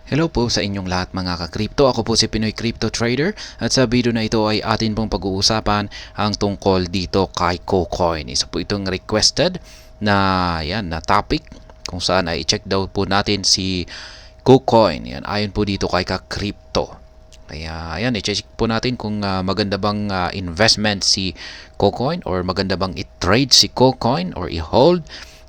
Hello po sa inyong lahat mga ka-crypto. Ako po si Pinoy Crypto Trader at sa video na ito ay atin pong pag-uusapan ang tungkol dito kay KuCoin. Isa po itong requested na topic kung saan ay i-check daw po natin si KuCoin. Yan, ayon po dito kay ka-crypto. Kaya ayan, i-check po natin kung maganda bang investment si KuCoin or maganda bang i-trade si KuCoin or i-hold.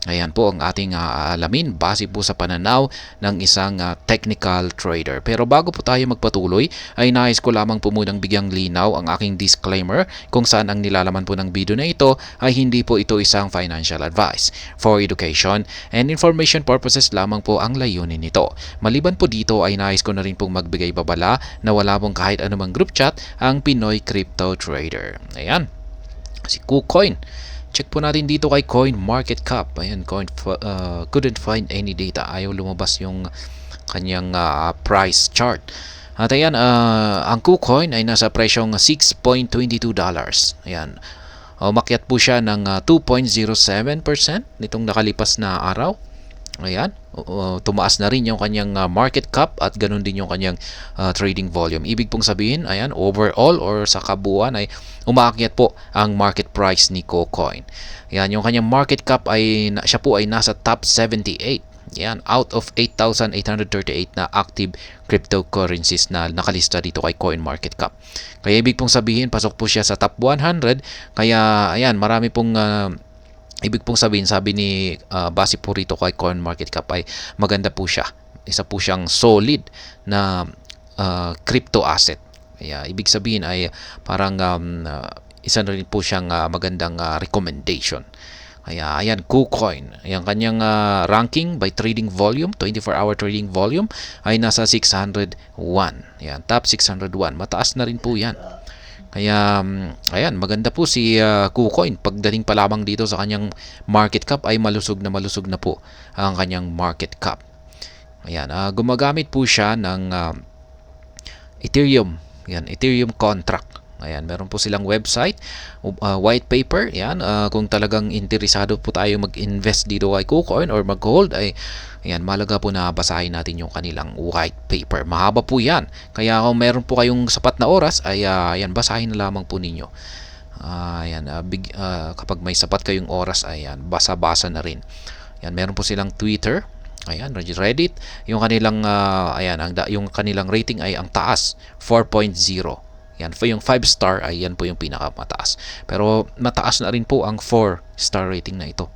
Ayan po ang ating aalamin base po sa pananaw ng isang technical trader. Pero bago po tayo magpatuloy, ay nais ko lamang po munang bigyang linaw ang aking disclaimer kung saan ang nilalaman po ng video na ito ay hindi po ito isang financial advice. For education and information purposes lamang po ang layunin nito. Maliban po dito ay nais ko na rin pong magbigay babala na wala pong kahit anumang group chat ang Pinoy Crypto Trader. Ayan, si KuCoin. Check po natin dito kay CoinMarketCap. Ayan, couldn't find any data. Ayaw lumabas yung kanyang price chart. At ayan, ang KuCoin ay nasa presyong $6.22. Ayan. Umakyat po siya ng 2.07% nitong nakalipas na araw. Ayan, tumaas na rin yung kanyang market cap at ganun din yung kanyang trading volume. Ibig pong sabihin, ayan, overall or sa kabuuan ay umaakyat po ang market price ni KuCoin. Ayan, yung kanyang market cap ay siya po ay nasa top 78. Yan, out of 8,838 na active cryptocurrencies na nakalista dito kay CoinMarketCap. Kaya ibig pong sabihin, pasok po siya sa top 100. Kaya ayan, marami pong ibig pong sabihin, sabi ni base po rito kay CoinMarketCap ay maganda po siya. Isa po siyang solid na crypto asset. Kaya ibig sabihin ay parang isa na rin po siyang magandang recommendation. Kaya ayan, KuCoin. Ayan, kanyang ranking by trading volume, 24-hour trading volume ay nasa 601. Ayan, top 601. Mataas na rin po yan. Kaya ayan, maganda po si KuCoin. Pagdating pa lamang dito sa kanyang market cap ay malusog na po ang kanyang market cap. Ayan, gumagamit po siya ng Ethereum. Ayan, Ethereum contract. Ayan, meron po silang website, white paper. Ayan, kung talagang interesado po tayo mag-invest dito kay KuCoin or mag-hold ay ayan, malaga po na basahin natin yung kanilang white paper. Mahaba po yan. Kaya kung meron po kayong sapat na oras ay ayan, basahin na lamang po ninyo. Ayan, kapag may sapat kayong oras, ayan, basa-basa na rin. Ayan, meron po silang Twitter. Ayan, Reddit. Yung kanilang yung kanilang rating ay ang taas, 4.0. Yan, yung 5-star ay yan po yung pinakamataas. Pero mataas na rin po ang 4-star rating na ito.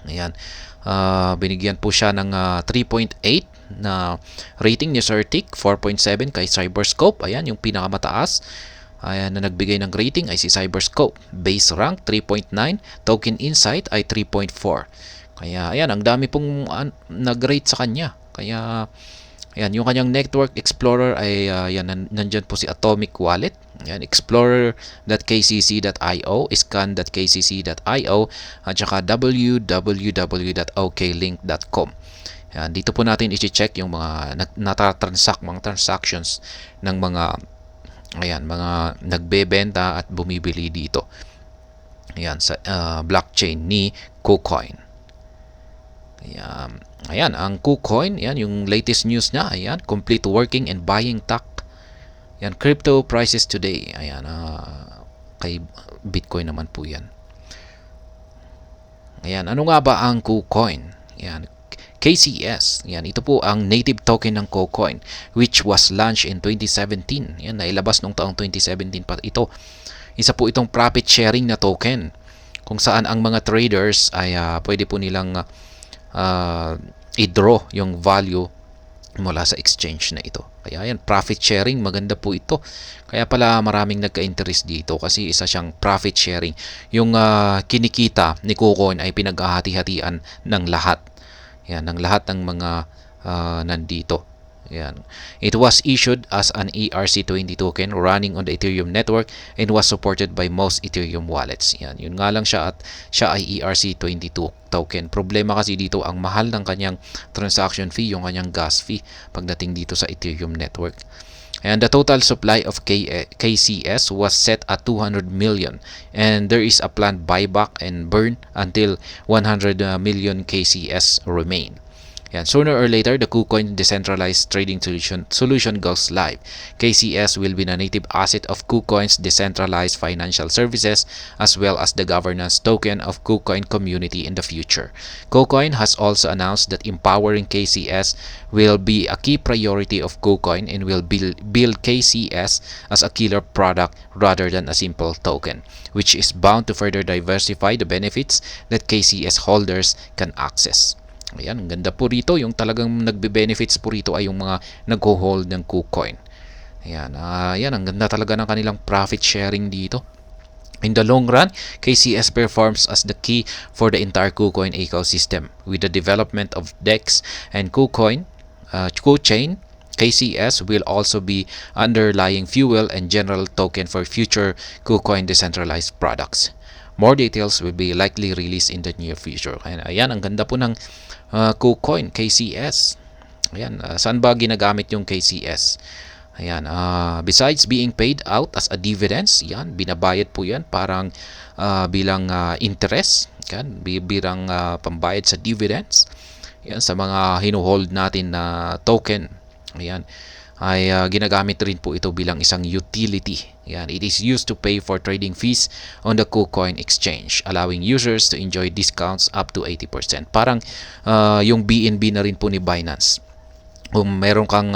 Ayan. Binigyan po siya ng 3.8 na rating ni Certic, 4.7 kay Cyberscope. Ayan, yung pinakamataas. Ayan, na nagbigay ng rating ay si Cyberscope. Base rank 3.9, Token Insight ay 3.4. Kaya ayan, ang dami pong nag-rate sa kanya. Kaya ayan, yung kanyang Network Explorer ay nandyan po si Atomic Wallet. Ayan, explorer.kcc.io, scan.kcc.io, at saka www.oklink.com. Ayan, dito po natin i-check yung mga mga transactions ng mga nagbebenta at bumibili dito. Ayan, sa blockchain ni KuCoin. Ayan, ang KuCoin, yan yung latest news niya. Ayan, complete working and buying TAC. Yan, crypto prices today. Ayan, kay Bitcoin naman po yan. Ayan, ano nga ba ang KuCoin? Ayan, KCS. Yan, ito po ang native token ng KuCoin which was launched in 2017. Yan, nailabas noong taong 2017 pa ito. Isa po itong profit sharing na token kung saan ang mga traders ay pwede po nilang i-draw yung value mula sa exchange na ito. Kaya yan, profit sharing, maganda po ito. Kaya pala maraming nagka-interest dito kasi isa siyang profit sharing. Yung kinikita ni KuCoin ay pinaghahati-hatian ng lahat. Yan, ng lahat ng mga nandito. Yan. It was issued as an ERC20 token running on the Ethereum network and was supported by most Ethereum wallets. Yan. Yun nga lang siya at siya ay ERC22 token. Problema kasi dito ang mahal ng kanyang transaction fee, yung kanyang gas fee pagdating dito sa Ethereum network. And the total supply of KCS was set at 200 million and there is a planned buyback and burn until 100 million KCS remain. Yan, sooner or later, the KuCoin decentralized trading solution goes live. KCS will be the native asset of KuCoin's decentralized financial services as well as the governance token of KuCoin community in the future. KuCoin has also announced that empowering KCS will be a key priority of KuCoin and will build KCS as a killer product rather than a simple token, which is bound to further diversify the benefits that KCS holders can access. Ayan, ang ganda po rito. Yung talagang nagbe-benefits po rito ay yung mga nag-hold ng KuCoin. Ayan, ayan, ang ganda talaga ng kanilang profit sharing dito. In the long run, KCS performs as the key for the entire KuCoin ecosystem. With the development of DEX and KuCoin, KuChain, KCS will also be underlying fuel and general token for future KuCoin decentralized products. More details will be likely released in the near future. Ayan, ang ganda po ng KuCoin, KCS. Ayan, saan ba ginagamit yung KCS? Ayan, besides being paid out as a dividends, yan, binabayad po yan parang bilang interest, yan, bilang pambayad sa dividends. Yan, sa mga hinuhold natin na token. Ayan, ay ginagamit rin po ito bilang isang utility. Yan, it is used to pay for trading fees on the KuCoin exchange, allowing users to enjoy discounts up to 80%. Parang yung BNB na rin po ni Binance. Kung meron kang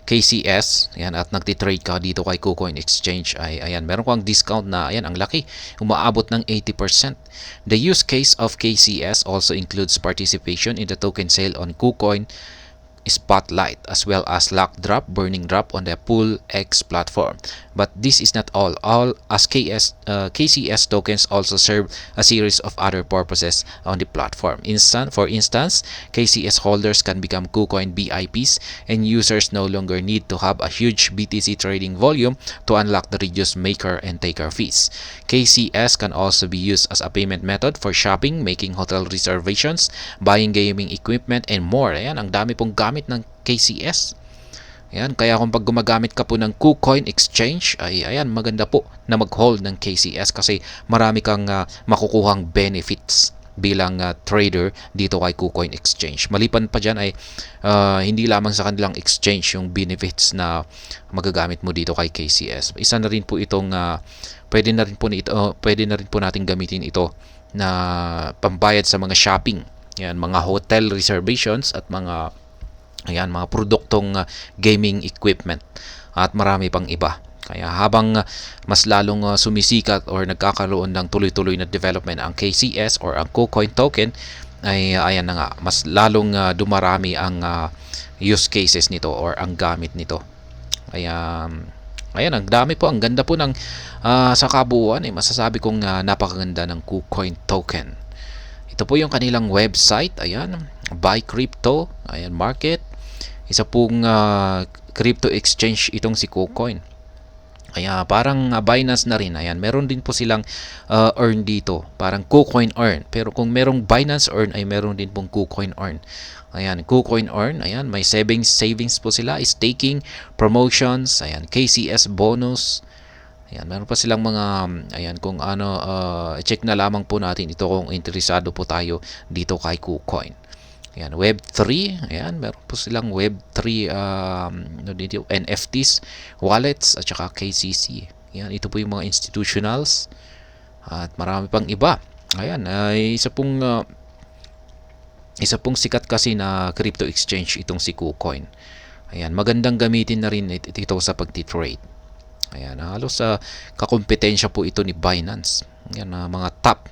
KCS, yan, at nagtitrade ka dito kay KuCoin Exchange, ay ayan, meron kang discount na ayan, ang laki, umaabot ng 80%. The use case of KCS also includes participation in the token sale on KuCoin Spotlight as well as lock drop, burning drop on the Pool X platform. But this is not all as KCS tokens also serve a series of other purposes on the platform. For instance, KCS holders can become KuCoin VIPs and users no longer need to have a huge BTC trading volume to unlock the reduced maker and taker fees. KCS can also be used as a payment method for shopping, making hotel reservations, buying gaming equipment, and more. Ayan, ang dami pong gamit ng KCS. Ayan, kaya kung pag gumagamit ka po ng KuCoin Exchange, ay ayan, maganda po na mag-hold ng KCS kasi marami kang makukuhang benefits bilang trader dito kay KuCoin Exchange. Maliban pa dyan ay hindi lamang sa kanilang exchange yung benefits na magagamit mo dito kay KCS. Isa na rin po itong pwede na rin po natin gamitin ito na pambayad sa mga shopping. Yan, mga hotel reservations at mga produktong gaming equipment at marami pang iba. Kaya habang mas lalong sumisikat or nagkakaroon ng tuloy-tuloy na development ang KCS or ang KuCoin token, ay ayan na nga, mas lalong dumarami ang use cases nito or ang gamit nito. Kaya ayan, ang dami po, ang ganda po ng sa kabuuan, masasabi kong napakaganda ng KuCoin token. Ito po yung kanilang website. Ayan, buy crypto, ayan, market. Isa pong crypto exchange itong si KuCoin. Kaya parang Binance na rin. Ayan, meron din po silang earn dito. Parang KuCoin earn. Pero kung merong Binance earn, ay meron din pong KuCoin earn. Ayan, KuCoin earn. Ayan, may savings po sila. Staking, promotions, ayan, KCS bonus. Ayan, meron pa silang mga, ayan, kung ano, check na lamang po natin ito kung interesado po tayo dito kay KuCoin. Ayan, Web3, ayan, meron po silang Web3 NFTs, wallets, at saka KCC. Ayan, ito po yung mga institutionals at marami pang iba. Ayan, isa pong sikat kasi na crypto exchange itong si KuCoin. Ayan, magandang gamitin na rin ito sa pagti-trade. Ayan, halos kakompetensya po ito ni Binance. Ayan, mga top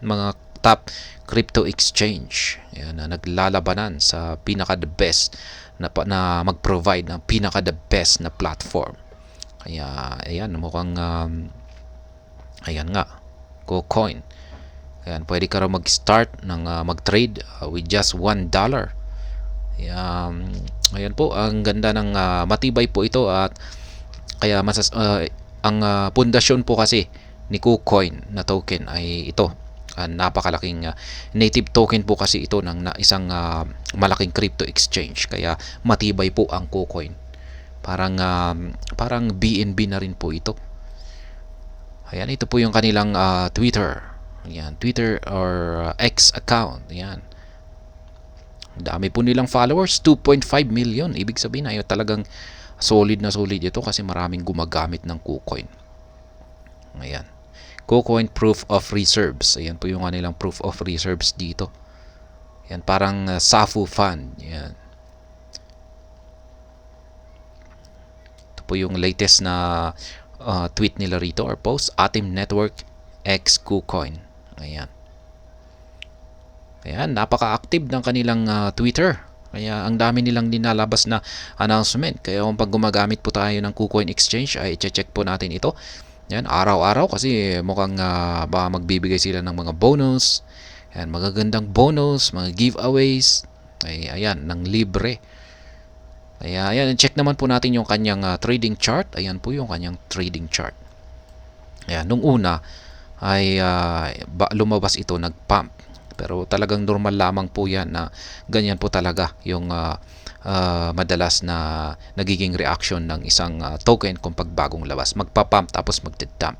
crypto exchange. Ayan, naglalabanan sa pinaka-the best na mag-provide ng pinaka-the best na platform. Kaya, ayan, mukhang ayan nga, KuCoin. Ayan, pwede ka raw mag-start ng mag-trade with just $1. Ayan po, ang ganda ng matibay po ito at kaya ang pundasyon po kasi ni KuCoin na token ay ito. Napakalaking native token po kasi ito ng isang malaking crypto exchange. Kaya matibay po ang KuCoin. Parang BNB na rin po ito. Ayan, ito po yung kanilang Twitter. Ayan, Twitter or X account. Ayan. Dami po nilang followers, 2.5 million. Ibig sabihin ay talagang solid na solid ito kasi maraming gumagamit ng KuCoin. Ayan. KuCoin Proof of Reserves. Ayan po yung kanilang Proof of Reserves dito. Yan, parang SAFU fund. Yan. Ito po yung latest na tweet nila rito or post. Atom Network X KuCoin. Ayan. Ayan, napaka-active ng kanilang Twitter. Kaya ang dami nilang dinalabas na announcement. Kaya kung pag gumagamit po tayo ng KuCoin Exchange, ay check po natin ito. Yan, araw-araw kasi mukhang baka magbibigay sila ng mga bonus. Yan, magagandang bonus, mga giveaways. Ay, ayan, ng libre. Kaya, ayan, check naman po natin yung kanyang trading chart. Ayan po yung kanyang trading chart. Ayan, nung una ay lumabas ito, nag-pump. Pero talagang normal lamang po yan na ganyan po talaga yung madalas na nagiging reaction ng isang token kung pagbagong labas. Magpa-pump tapos magde-dump.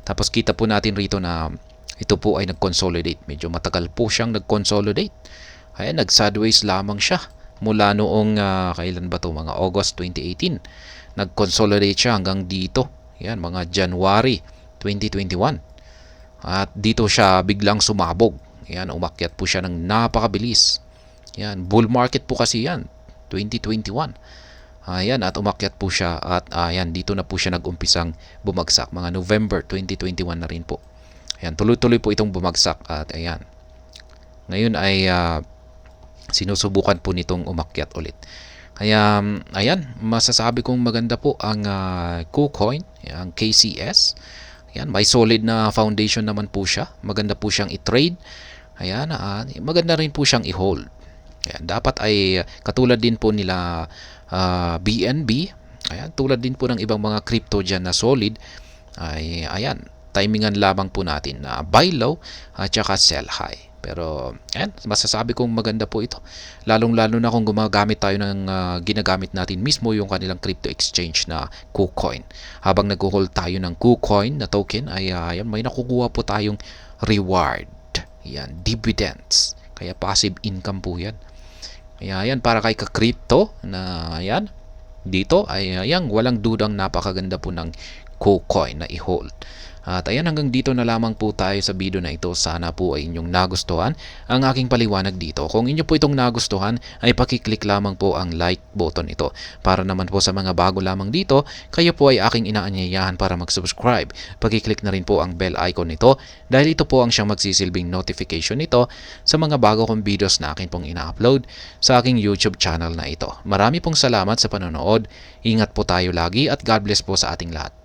Tapos kita po natin rito na ito po ay nag-consolidate. Medyo matagal po siyang nag-consolidate. Ayan, nag-sideways lamang siya. Mula noong, kailan ba to? Mga August 2018. Nag-consolidate siya hanggang dito. Ayan, mga January 2021. At dito siya biglang sumabog. Ayan, umakyat po siya ng napakabilis. Ayan, bull market po kasi yan. 2021. Ayan, at umakyat po siya. At ayan, dito na po siya nag-umpisang bumagsak. Mga November 2021 na rin po. Ayan, tuloy-tuloy po itong bumagsak at ayan. Ngayon ay sinusubukan po nitong umakyat ulit. Kaya ayan, masasabi kong maganda po ang KuCoin, ang KCS. Ayan, may solid na foundation naman po siya. Maganda po siyang i-trade. Ayan, maganda rin po siyang i-hold. Ayan, dapat ay katulad din po nila BNB. Ayan, tulad din po ng ibang mga crypto dyan na solid. Ay, ayan, timingan lamang po natin na buy low at saka sell high. Pero ayan, masasabi kong maganda po ito. Lalong-lalo na kung gumagamit tayo ng ginagamit natin mismo yung kanilang crypto exchange na KuCoin. Habang nag-hold tayo ng KuCoin na token ay ayan, may nakukuha po tayong reward. Ayan, dividends. Kaya passive income po yan. Kaya ayan, para kay ka-crypto na ayan, dito ay ayan, walang dudang napakaganda po ng KuCoin na i-hold. At ayan, hanggang dito na lamang po tayo sa video na ito. Sana po ay inyong nagustuhan ang aking paliwanag dito. Kung inyo po itong nagustuhan ay pakiclick lamang po ang like button ito. Para naman po sa mga bago lamang dito, kayo po ay aking inaanyayahan para mag-subscribe. Pakiclick na rin po ang bell icon nito dahil ito po ang siyang magsisilbing notification nito sa mga bago kong videos na akin pong ina-upload sa aking YouTube channel na ito. Marami pong salamat sa panonood. Ingat po tayo lagi at God bless po sa ating lahat.